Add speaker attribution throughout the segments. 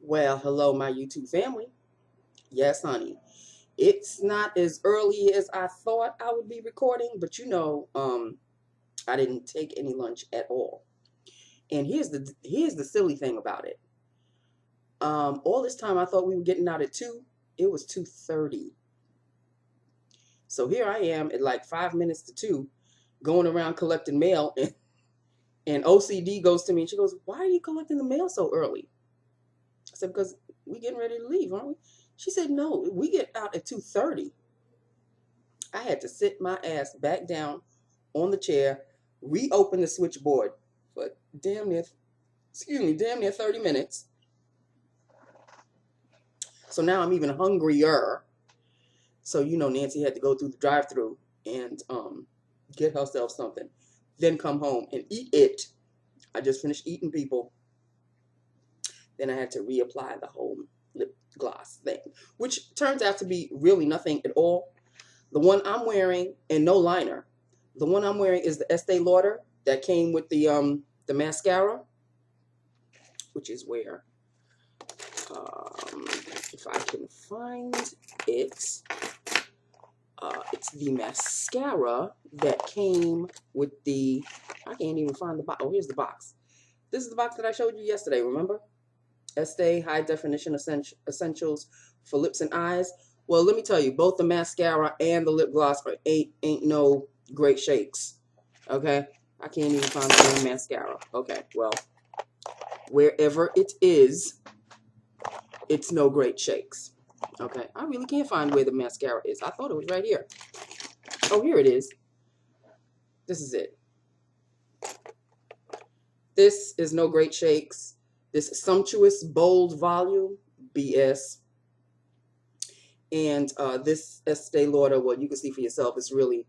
Speaker 1: Well, hello, my YouTube family. Yes, honey. It's not as early as I thought I would be recording, but I didn't take any lunch at all. And here's the silly thing about it. All this time I thought we were getting out at 2. It was 2:30. So here I am at like 5 minutes to 2, going around collecting mail, and OCD goes to me and she goes, "Why are you collecting the mail so early?" I said, "Because we getting ready to leave, aren't we?" She said, "No, we get out at 2:30. I had to sit my ass back down on the chair, reopen the switchboard for damn near 30 minutes. So now I'm even hungrier. So Nancy had to go through the drive-through and get herself something, then come home and eat it. I just finished eating, people. Then I had to reapply the whole lip gloss thing, which turns out to be really nothing at all. The one I'm wearing, and no liner, the one I'm wearing is the Estee Lauder that came with the mascara, which is where, if I can find it, it's the mascara that came with the, I can't even find the box. Oh, here's the box. This is the box that I showed you yesterday, remember? Estee High Definition Essentials for Lips and Eyes. Well, let me tell you, both the mascara and the lip gloss ain't no great shakes. Okay? I can't even find the damn mascara. Okay, well, wherever it is, it's no great shakes. Okay, I really can't find where the mascara is. I thought it was right here. Oh, here it is. This is it. This is no great shakes. This Sumptuous Bold Volume, BS. And this Estee Lauder, well, you can see for yourself, it's really,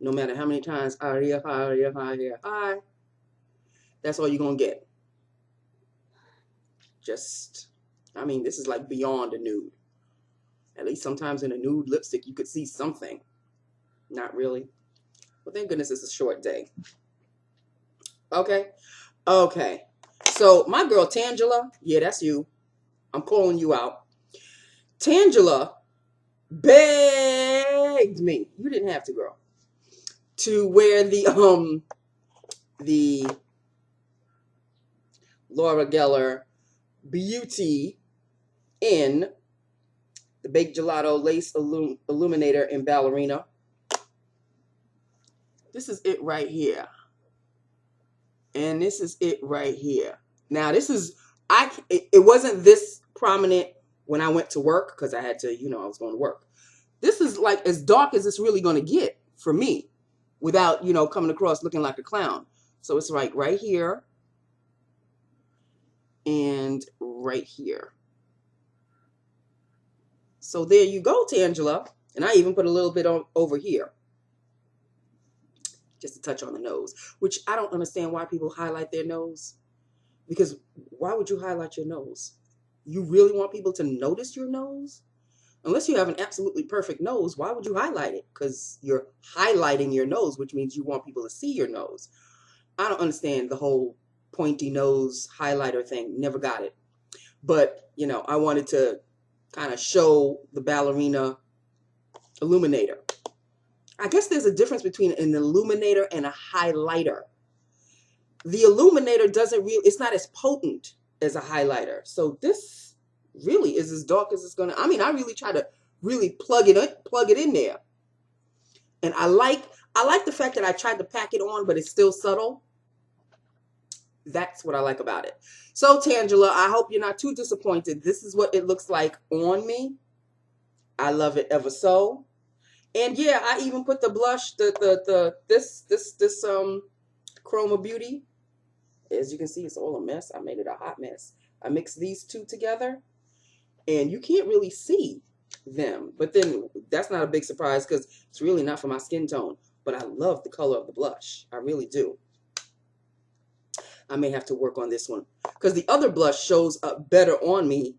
Speaker 1: no matter how many times, that's all you're going to get. Just, I mean, this is like beyond a nude. At least sometimes in a nude lipstick, you could see something. Not really. Well, thank goodness it's a short day. Okay. Okay. So my girl Tangela, yeah, that's you. I'm calling you out. Tangela begged me. You didn't have to, girl. To wear the Laura Geller Beauty in the Baked Gelato Lace Illuminator in Ballerina. This is it right here. And this is it right here. Now, this is, it wasn't this prominent when I went to work because I had to, I was going to work. This is like as dark as it's really going to get for me without, coming across looking like a clown. So it's like right here and right here. So there you go, Tangela. And I even put a little bit on over here. Just a touch on the nose, which I don't understand why people highlight their nose. Because why would you highlight your nose? You really want people to notice your nose? Unless you have an absolutely perfect nose, why would you highlight it? Because you're highlighting your nose, which means you want people to see your nose. I don't understand the whole pointy nose highlighter thing. Never got it. But, I wanted to kind of show the Ballerina Illuminator. I guess there's a difference between an illuminator and a highlighter. The illuminator it's not as potent as a highlighter. So this really is as dark as it's going to, I really try to really plug it in there. And I like the fact that I tried to pack it on, but it's still subtle. That's what I like about it. So Tangela, I hope you're not too disappointed. This is what it looks like on me. I love it ever so. And yeah, I even put the blush, this Khroma Beauty. As you can see, it's all a mess. I made it a hot mess. I mixed these two together, and you can't really see them. But then that's not a big surprise because it's really not for my skin tone. But I love the color of the blush. I really do. I may have to work on this one because the other blush shows up better on me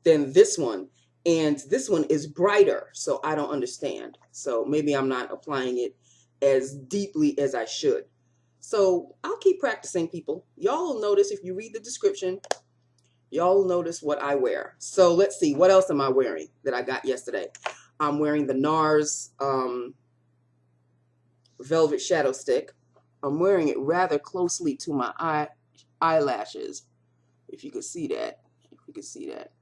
Speaker 1: than this one. And this one is brighter, so I don't understand. So maybe I'm not applying it as deeply as I should. So I'll keep practicing, people. Y'all will notice if you read the description, Y'all notice what I wear. So let's see. What else am I wearing that I got yesterday? I'm wearing the Nars Velvet Shadow Stick. I'm wearing it rather closely to my eyelashes. If you could see that. If you could see that.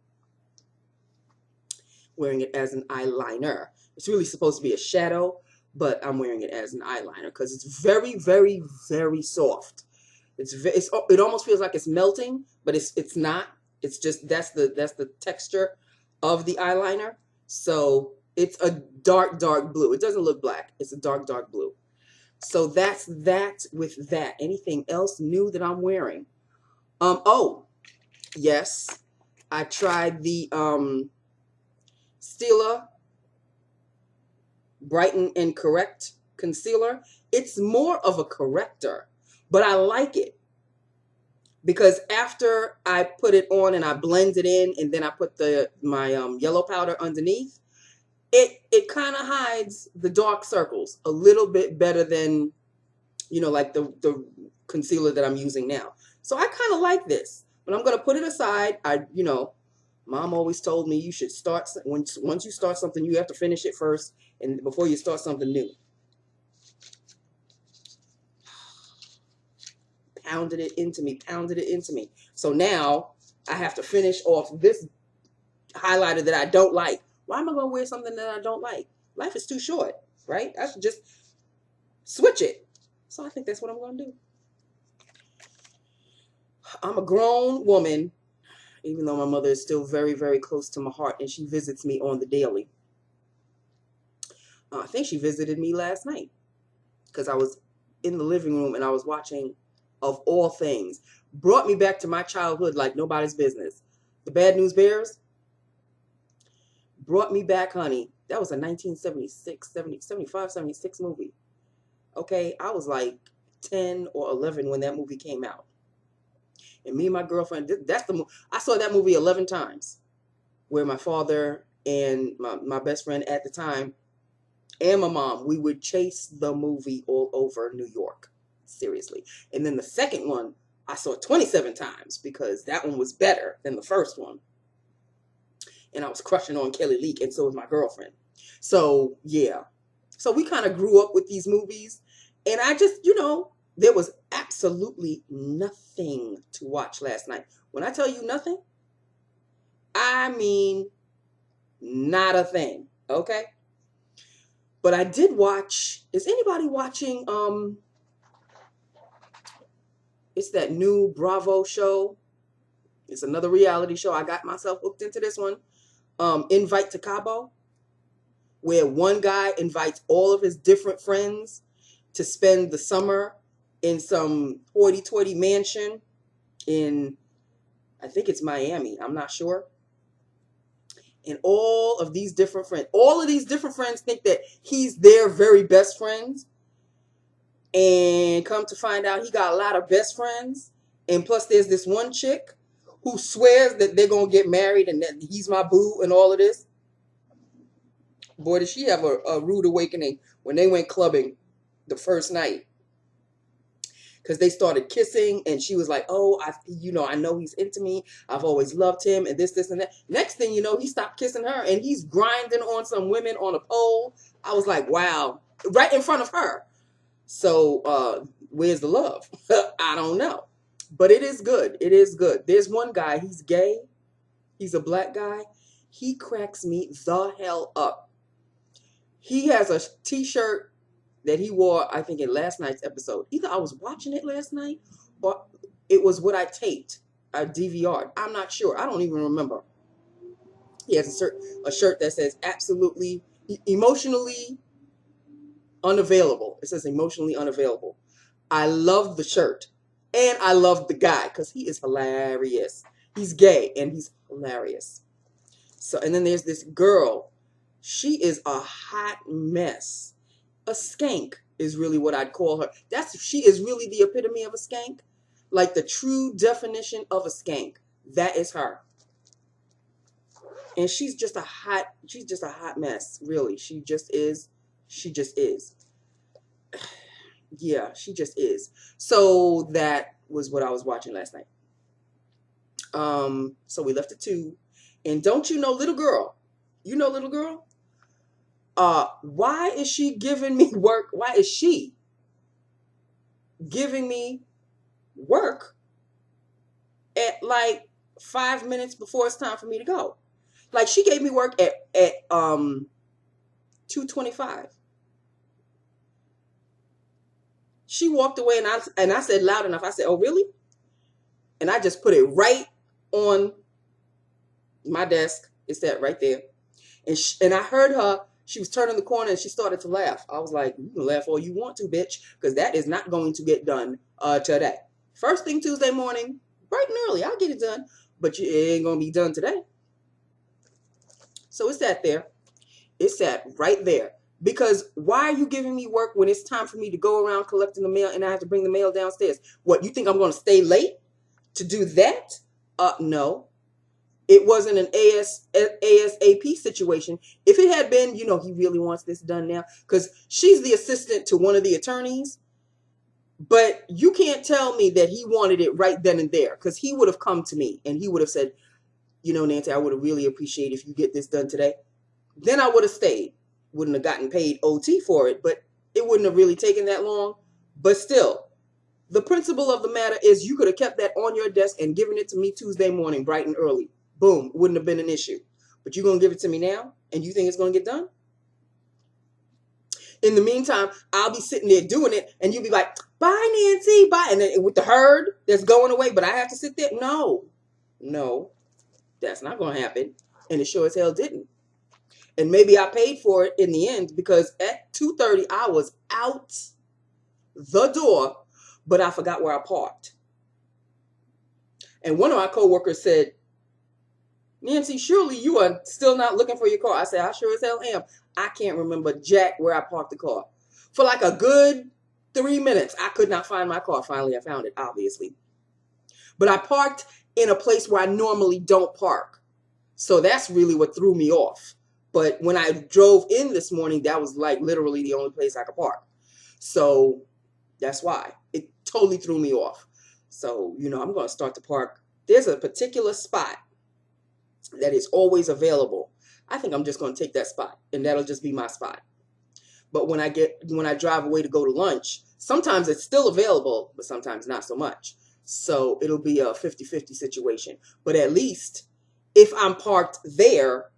Speaker 1: Wearing it as an eyeliner. It's really supposed to be a shadow, but I'm wearing it as an eyeliner because it's very, very, very soft. It almost feels like it's melting, but it's not. It's just that's the texture of the eyeliner. So it's a dark, dark blue. It doesn't look black. It's a dark, dark blue. So that's that with that. Anything else new that I'm wearing? Oh, yes. I tried the Stila Brighten and Correct concealer. It's more of a corrector, but I like it because after I put it on and I blend it in and then I put my yellow powder underneath, it kind of hides the dark circles a little bit better than, you know, like the concealer that I'm using now. So I kind of like this, but I'm going to put it aside. Mom always told me you should start, once you start something, you have to finish it first and before you start something new. Pounded it into me, pounded it into me. So now I have to finish off this highlighter that I don't like. Why am I going to wear something that I don't like? Life is too short, right? I should just switch it. So I think that's what I'm going to do. I'm a grown woman, even though my mother is still very, very close to my heart, and she visits me on the daily. I think she visited me last night because I was in the living room and I was watching, of all things, brought me back to my childhood like nobody's business. The Bad News Bears brought me back, honey. That was a 1976, 75, 76 movie. Okay, I was like 10 or 11 when that movie came out. And me and my girlfriend, I saw that movie 11 times, where my father and my best friend at the time and my mom, we would chase the movie all over New York. Seriously. And then the second one, I saw 27 times because that one was better than the first one. And I was crushing on Kelly Leak, and so was my girlfriend. So, yeah. So we kind of grew up with these movies. And I just, there was absolutely nothing to watch last night. When I tell you nothing, I mean not a thing. Okay? But I did watch, is anybody watching, it's that new Bravo show. It's another reality show. I got myself hooked into this one. Invite to Cabo, where one guy invites all of his different friends to spend the summer in some hoity-toity mansion in, I think it's Miami. I'm not sure. And all of these different friends think that he's their very best friends. And come to find out, he got a lot of best friends. And plus, there's this one chick who swears that they're going to get married and that he's my boo and all of this. Boy, did she have a rude awakening when they went clubbing the first night. Because they started kissing and she was like, oh, I know he's into me. I've always loved him and this, and that. Next thing you know, he stopped kissing her and he's grinding on some women on a pole. I was like, wow, right in front of her. So where's the love? I don't know. But it is good. It is good. There's one guy, he's gay. He's a black guy. He cracks me the hell up. He has a t-shirt that he wore, I think, in last night's episode. Either I was watching it last night or it was what I taped. I DVR'd. I'm not sure. I don't even remember. He has a shirt that says absolutely, emotionally unavailable. It says emotionally unavailable. I love the shirt. And I love the guy because he is hilarious. He's gay and he's hilarious. So, and then there's this girl. She is a hot mess. A skank is really what I'd call her. She is really the epitome of a skank. Like the true definition of a skank. That is her. And she's just a hot mess, really. She just is. Yeah, she just is. So that was what I was watching last night. So we left at 2. And don't you know, little girl? You know, little girl? Why is she giving me work? Why is she giving me work at like 5 minutes before it's time for me to go? Like, she gave me work at 2:25. She walked away, and I said loud enough. I said, "Oh, really?" And I just put it right on my desk. It's that right there. And I heard her. She was turning the corner and she started to laugh. I was like, "You can laugh all you want to, bitch, because that is not going to get done today. First thing Tuesday morning, bright and early, I'll get it done, but it ain't gonna be done today." So it's that there. It's that right there. Because why are you giving me work when it's time for me to go around collecting the mail and I have to bring the mail downstairs? What, you think I'm going to stay late to do that? No. It wasn't an ASAP situation. If it had been, he really wants this done now, because she's the assistant to one of the attorneys, but you can't tell me that he wanted it right then and there, because he would have come to me and he would have said, Nancy, I would have really appreciated if you get this done today. Then I would have stayed. Wouldn't have gotten paid OT for it, but it wouldn't have really taken that long. But still, the principle of the matter is you could have kept that on your desk and given it to me Tuesday morning, bright and early. Boom, wouldn't have been an issue. But you're going to give it to me now, and you think it's going to get done? In the meantime, I'll be sitting there doing it, and you'll be like, "Bye, Nancy, bye." And then with the herd that's going away, but I have to sit there? No, that's not going to happen. And it sure as hell didn't. And maybe I paid for it in the end, because at 2:30, I was out the door, but I forgot where I parked. And one of my coworkers said, "Nancy, surely you are still not looking for your car." I said, "I sure as hell am. I can't remember jack where I parked the car." For like a good 3 minutes, I could not find my car. Finally, I found it, obviously. But I parked in a place where I normally don't park. So that's really what threw me off. But when I drove in this morning, that was like literally the only place I could park. So that's why it totally threw me off. So, I'm going to start to park. There's a particular spot that is always available. I think I'm just going to take that spot, and that'll just be my spot. But when I drive away to go to lunch, sometimes it's still available, but sometimes not so much. So it'll be a 50-50 situation. But at least if I'm parked there,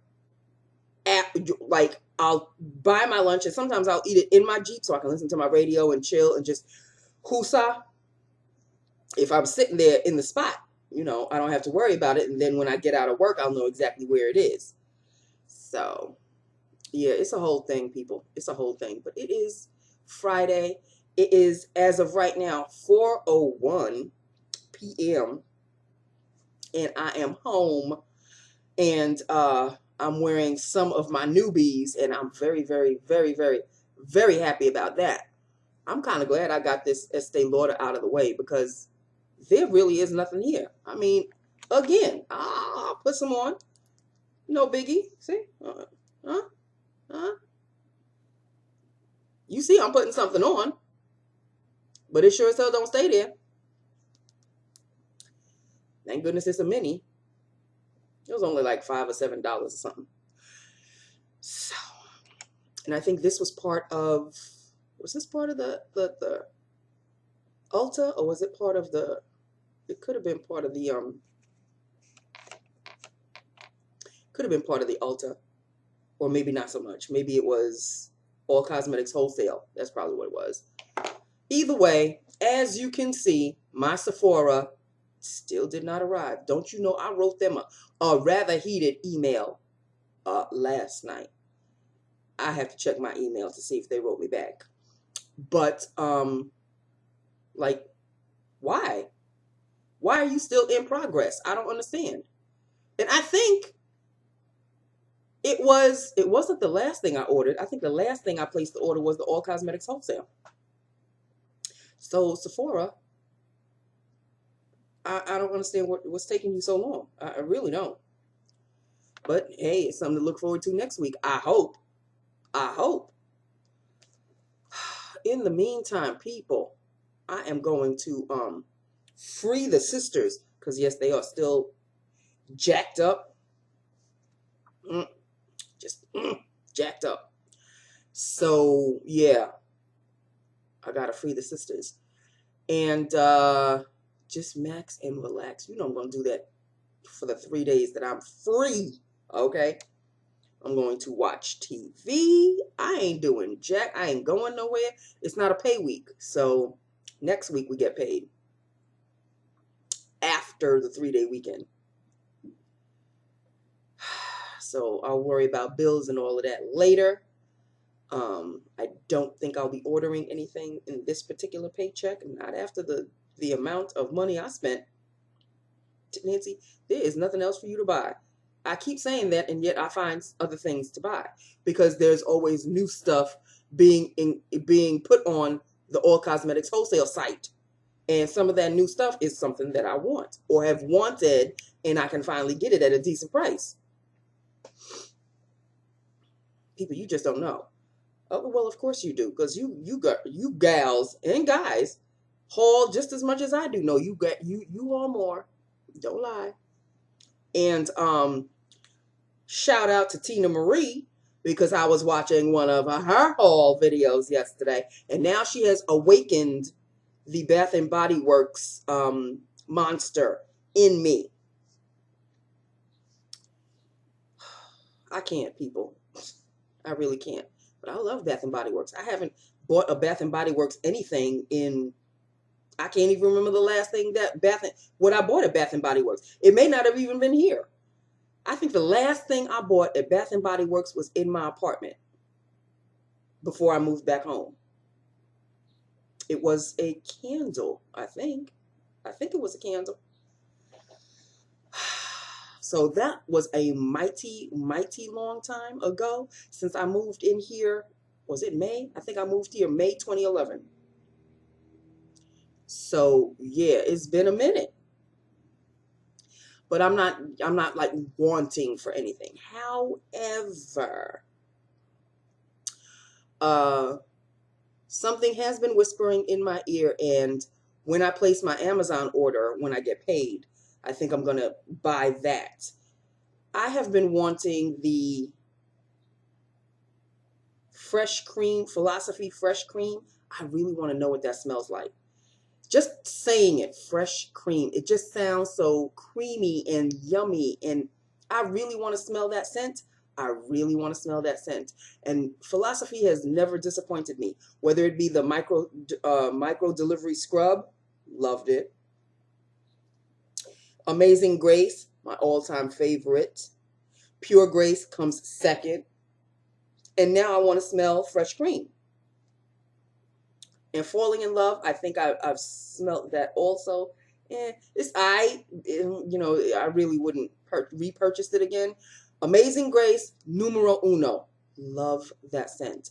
Speaker 1: I'll buy my lunch, and sometimes I'll eat it in my Jeep so I can listen to my radio and chill and just hoosah. If I'm sitting there in the spot, I don't have to worry about it. And then when I get out of work, I'll know exactly where it is. So, yeah, it's a whole thing, people. It's a whole thing. But it is Friday. It is, as of right now, 4:01 p.m. And I am home. And I'm wearing some of my newbies. And I'm very, very, very, very, very happy about that. I'm kind of glad I got this Estee Lauder out of the way, because there really is nothing here. I mean, again, I'll put some on. No biggie. See? You see I'm putting something on, but it sure as hell don't stay there. Thank goodness it's a mini. It was only like $5 or $7 or something. So, and I think this was part of, was this part of the Ulta, or was it part of the, it could have been part of the, could have been part of the Ulta, or maybe not so much. Maybe it was All Cosmetics Wholesale. That's probably what it was. Either way, as you can see, my Sephora still did not arrive. Don't you know I wrote them a rather heated email last night. I have to check my email to see if they wrote me back. But, like, why? Why are you still in progress? I don't understand. And I think it wasn't the last thing I ordered. I think the last thing I placed the order was the All Cosmetics Wholesale. So Sephora, I don't understand what's taking you so long. I really don't. But hey, it's something to look forward to next week. I hope. In the meantime, people, I am going to free the sisters, because yes, they are still jacked up. Just jacked up. So yeah, I gotta free the sisters. And just max and relax. You know I'm gonna do that for the 3 days that I'm free. Okay? I'm going to watch TV. I ain't doing jack. I ain't going nowhere. It's not a pay week. So next week we get paid. After the 3-day weekend. So I'll worry about bills and all of that later. I don't think I'll be ordering anything in this particular paycheck. Not after the amount of money I spent. Nancy, there is nothing else for you to buy. I keep saying that, and yet I find other things to buy because there's always new stuff being put on the All Cosmetics wholesale site. And some of that new stuff is something that I want or have wanted, and I can finally get it at a decent price. People, you just don't know. Oh, well, of course you do, because you gals and guys haul just as much as I do. No, you haul more. Don't lie. And shout out to Tina Marie, because I was watching one of her haul videos yesterday, and now she has awakened the Bath and Body Works monster in me. I can't, people. I really can't. But I love Bath and Body Works. I haven't bought a Bath and Body Works anything in, I can't even remember the last thing what I bought at Bath and Body Works. It may not have even been here. I think the last thing I bought at Bath and Body Works was in my apartment before I moved back home. It was a candle, I think. I think it was a candle. So that was a mighty, mighty long time ago since I moved in here. Was it May? I think I moved here May 2011. So yeah, it's been a minute. But I'm not like wanting for anything. However, something has been whispering in my ear, and when I place my Amazon order, when I get paid, I think I'm gonna buy that. I have been wanting the fresh cream, Philosophy fresh cream. I really want to know what that smells like. Just saying it, fresh cream. It just sounds so creamy and yummy, and I really want to smell that scent. I really want to smell that scent. And Philosophy has never disappointed me. Whether it be the micro delivery scrub, loved it. Amazing Grace, my all-time favorite. Pure Grace comes second. And now I want to smell fresh cream. And Falling in Love, I think I've smelled that also. I really wouldn't repurchase it again. Amazing Grace, numero uno. Love that scent.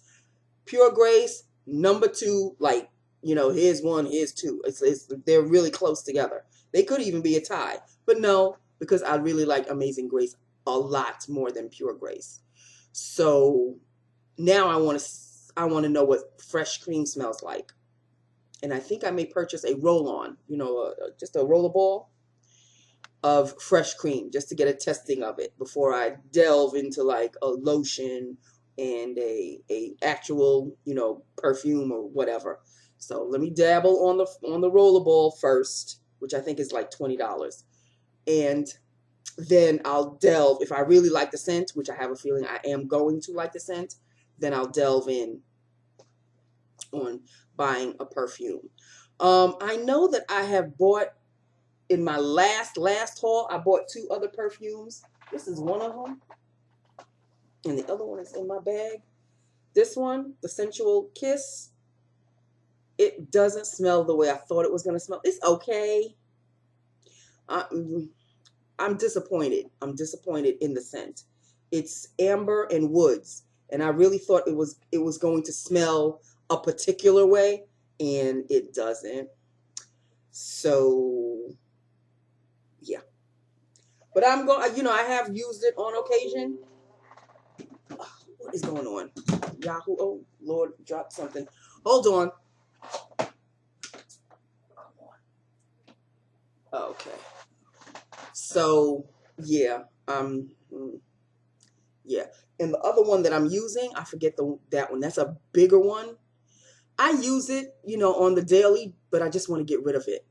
Speaker 1: Pure Grace, number 2, like, here's 1, here's 2. They're really close together. They could even be a tie. But no, because I really like Amazing Grace a lot more than Pure Grace. So now I want to know what fresh cream smells like. And I think I may purchase a roll-on, just a rollerball of fresh cream just to get a testing of it before I delve into like a lotion and a actual, perfume or whatever. So let me dabble on the rollerball first, which I think is like $20. And then I'll delve, if I really like the scent, which I have a feeling I am going to like the scent, then I'll delve in on buying a perfume. I know that I have bought, in my last haul, I bought 2 other perfumes. This is one of them, and the other one is in my bag. This one, the Sensual Kiss, it doesn't smell the way I thought it was going to smell. It's okay. I'm disappointed. I'm disappointed in the scent. It's amber and woods, and I really thought it was going to smell a particular way, and it doesn't. So yeah, but I'm going. I have used it on occasion. What is going on? Yahoo! Oh Lord, dropped something. Hold on. Okay. So Yeah. Yeah. And the other one that I'm using, I forget that one. That's a bigger one. I use it, on the daily, but I just want to get rid of it.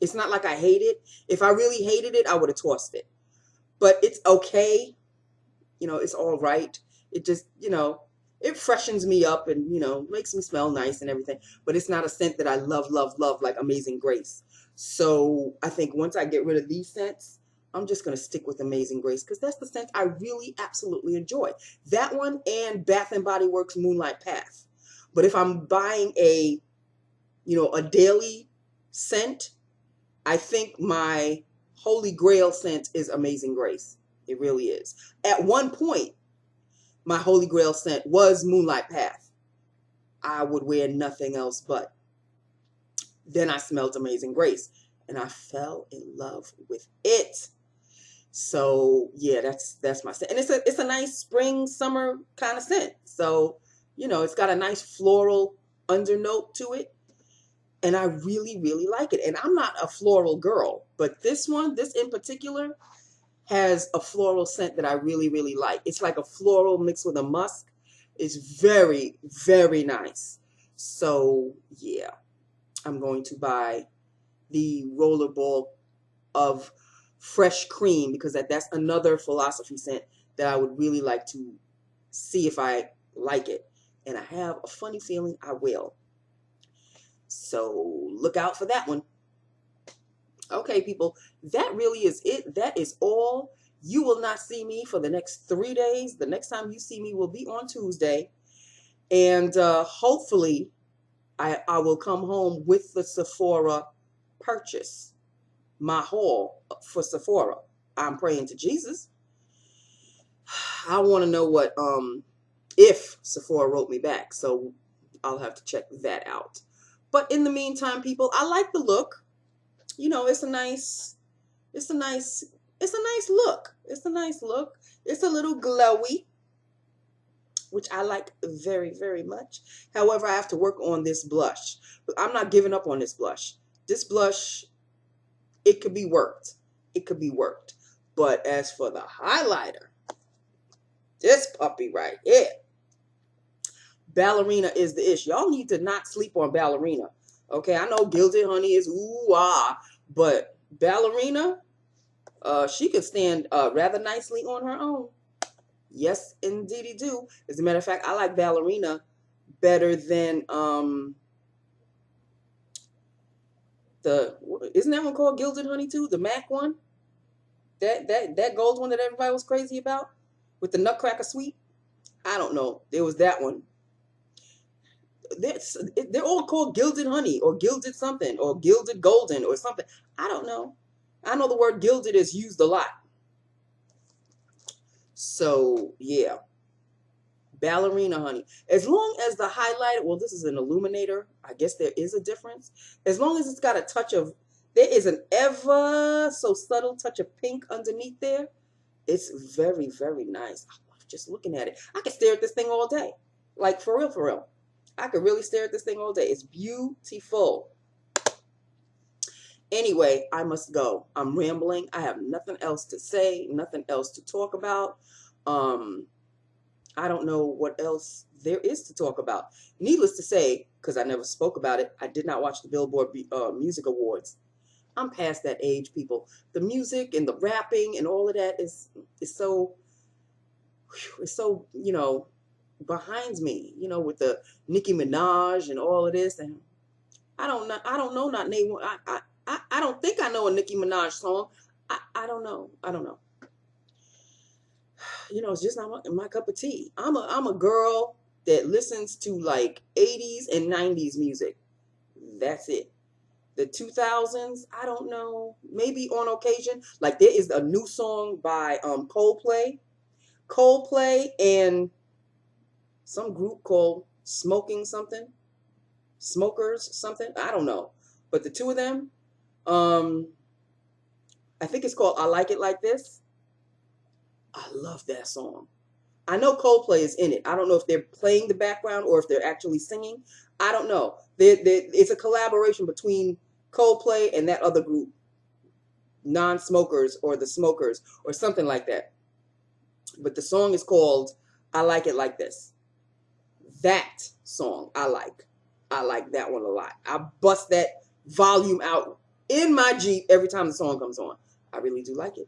Speaker 1: It's not like I hate it. If I really hated it, I would have tossed it. But it's okay. It's all right. It just, it freshens me up and, makes me smell nice and everything. But it's not a scent that I love, love, love like Amazing Grace. So I think once I get rid of these scents, I'm just going to stick with Amazing Grace because that's the scent I really absolutely enjoy. That one and Bath and Body Works Moonlight Path. But if I'm buying a daily scent, I think my holy grail scent is Amazing Grace. It really is. At one point, my holy grail scent was Moonlight Path. I would wear nothing else but. Then I smelled Amazing Grace and I fell in love with it. So yeah, that's my scent. And it's a nice spring, summer kind of scent. So, it's got a nice floral undernote to it. And I really, really like it. And I'm not a floral girl, but this in particular, has a floral scent that I really, really like. It's like a floral mixed with a musk. It's very, very nice. So yeah, I'm going to buy the rollerball of fresh cream because that's another philosophy scent that I would really like to see if I like it. And I have a funny feeling I will. So look out for that one. Okay, people, that really is it. That is all. You will not see me for the next 3 days. The next time you see me will be on Tuesday. And hopefully I will come home with the Sephora purchase, my haul for Sephora. I'm praying to Jesus. I want to know what, if Sephora wrote me back. So I'll have to check that out. But in the meantime, people, I like the look. It's a nice look. It's a nice look. It's a little glowy, which I like very, very much. However, I have to work on this blush. But I'm not giving up on this blush. This blush, it could be worked. It could be worked. But as for the highlighter, this puppy right here, Ballerina is the ish. Y'all need to not sleep on Ballerina. Okay, I know Gilded Honey is ooh-ah, but Ballerina, she could stand rather nicely on her own. Yes, indeedy do. As a matter of fact, I like Ballerina better than isn't that one called Gilded Honey too? The MAC one? That gold one that everybody was crazy about with the Nutcracker Suite? I don't know. There was that one. They're all called Gilded Honey or Gilded something or Gilded Golden or something. I don't know. I know the word gilded is used a lot. So, yeah. Ballerina, honey. As long as the highlighter, well, this is an Illuminator. I guess there is a difference. As long as it's got a touch of, there is an ever so subtle touch of pink underneath there. It's very, very nice. I love just looking at it. I could stare at this thing all day. Like, for real, for real. I could really stare at this thing all day. It's beautiful. Anyway, I must go. I'm rambling. I have nothing else to say, nothing else to talk about. I don't know what else there is to talk about. Needless to say, because I never spoke about it, I did not watch the Billboard Music Awards. I'm past that age, people. The music and the rapping and all of that is so, behind me, with the Nicki Minaj and all of this. And I don't know not name one. I don't think I know a Nicki Minaj song. I don't know. It's just not my cup of tea. I'm a girl that listens to like 80s and 90s music. That's it. The 2000s, I don't know. Maybe on occasion. Like there is a new song by Coldplay and some group called Smokers something. I don't know. But the two of them, I think it's called I Like It Like This. I love that song. I know Coldplay is in it. I don't know if they're playing the background or if they're actually singing. I don't know. It's a collaboration between Coldplay and that other group. non-smokers or the smokers or something like that. But the song is called I Like It Like This. That song I like. I like that one a lot. I bust that volume out in my Jeep every time the song comes on. I really do like it.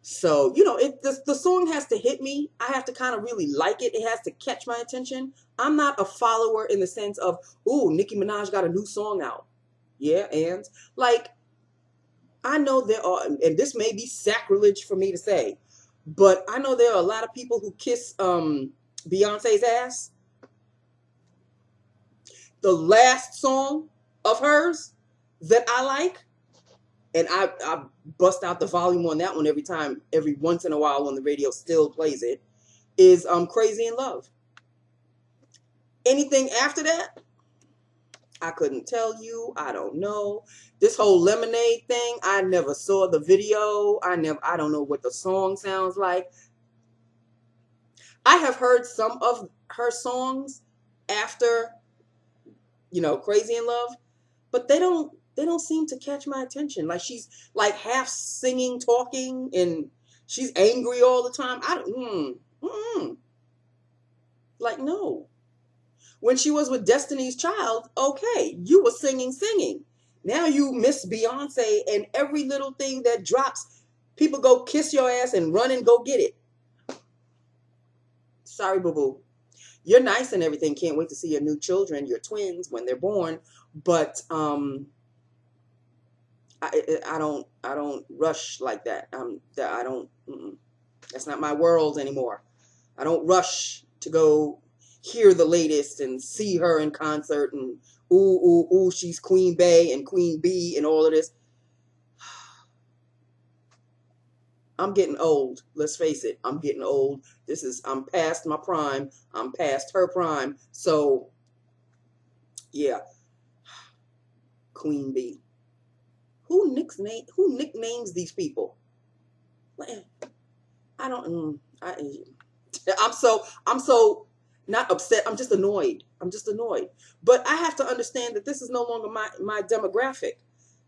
Speaker 1: So, you know, the song has to hit me. I have to kind of really like it. It has to catch my attention. I'm not a follower in the sense of, ooh, Nicki Minaj got a new song out. Yeah, and like, I know there are, and this may be sacrilege for me to say, but I know there are a lot of people who kiss Beyonce's ass. The last song of hers that I like, and I bust out the volume on that one every once in a while when the radio still plays it, is Crazy in Love. Anything after that, I couldn't tell you. I don't know. This whole Lemonade thing, I never saw the video. I don't know what the song sounds like. I have heard some of her songs after, you know, Crazy in Love, but they don't seem to catch my attention. Like she's like half singing, talking, and she's angry all the time. I don't like no. When she was with Destiny's Child, okay, you were singing. Now you miss Beyonce, and every little thing that drops, people go kiss your ass and run and go get it. Sorry, boo-boo. You're nice and everything. Can't wait to see your new children, your twins, when they're born. But I don't rush like that. I don't. That's not my world anymore. I don't rush to go hear the latest and see her in concert and ooh, she's Queen Bey and Queen Bee and all of this. I'm getting old. Let's face it. I'm getting old. I'm past my prime. I'm past her prime. So, yeah. Queen Bee. Who nicknames these people? I don't. I'm so not upset. I'm just annoyed. But I have to understand that this is no longer my demographic.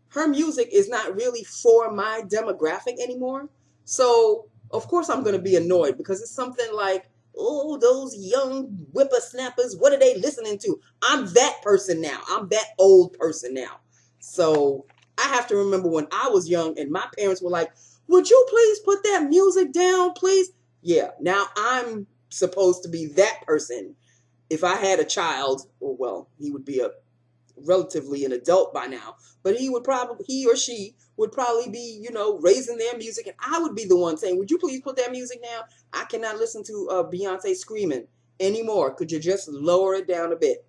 Speaker 1: Her music is not really for my demographic anymore. So of course I'm going to be annoyed because it's something like, oh, those young whippersnappers, what are they listening to? I'm that person now. I'm that old person now. So I have to remember when I was young and my parents were like, would you please put that music down, please? Yeah, now I'm supposed to be that person. If I had a child, well, he would be relatively an adult by now, but he or she would probably be, you know, raising their music, and I would be the one saying, would you please put that music down? I cannot listen to Beyonce screaming anymore. Could you just lower it down a bit?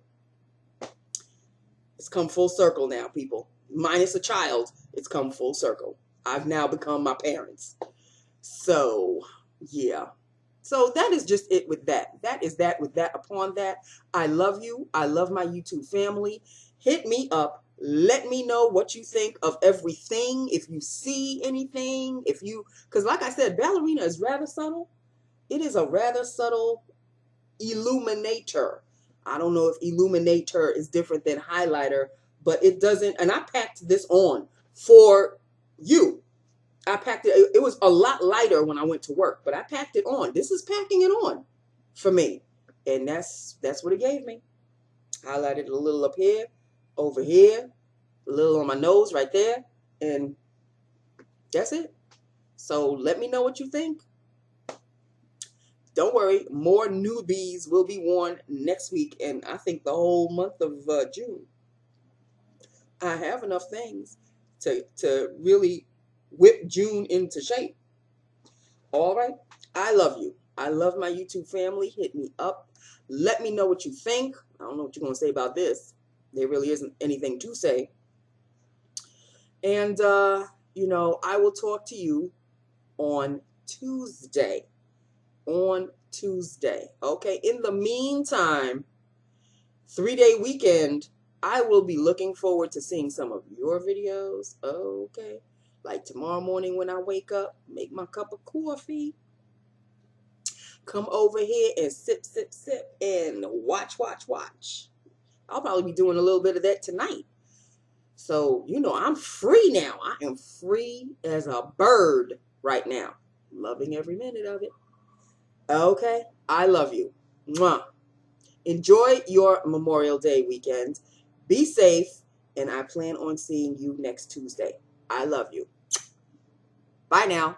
Speaker 1: It's come full circle now, people. Minus a child, it's come full circle. I've now become my parents. So, yeah. So that is just it with that. That is that with that. Upon that, I love you. I love my YouTube family. Hit me up. Let me know what you think of everything. If you see anything, because like I said, Ballerina is rather subtle. It is a rather subtle illuminator. I don't know if illuminator is different than highlighter, but it doesn't. And I packed this on for you. I packed it. It was a lot lighter when I went to work, but I packed it on. This is packing it on for me. And that's what it gave me. Highlighted a little up here, over here, a little on my nose right there, and that's it. So let me know what you think. Don't worry, more newbies will be worn next week, and I think the whole month of June. I have enough things to really whip June into shape. All right. I love you. I love my YouTube family. Hit me up. Let me know what you think. I don't know what you're going to say about this. There really isn't anything to say. And, you know, I will talk to you on Tuesday. Okay. In the meantime, 3-day weekend, I will be looking forward to seeing some of your videos. Okay. Like tomorrow morning when I wake up, make my cup of coffee. Come over here and sip, and watch. I'll probably be doing a little bit of that tonight. So, you know, I'm free now. I am free as a bird right now. Loving every minute of it. Okay? I love you. Mwah. Enjoy your Memorial Day weekend. Be safe, and I plan on seeing you next Tuesday. I love you. Bye now.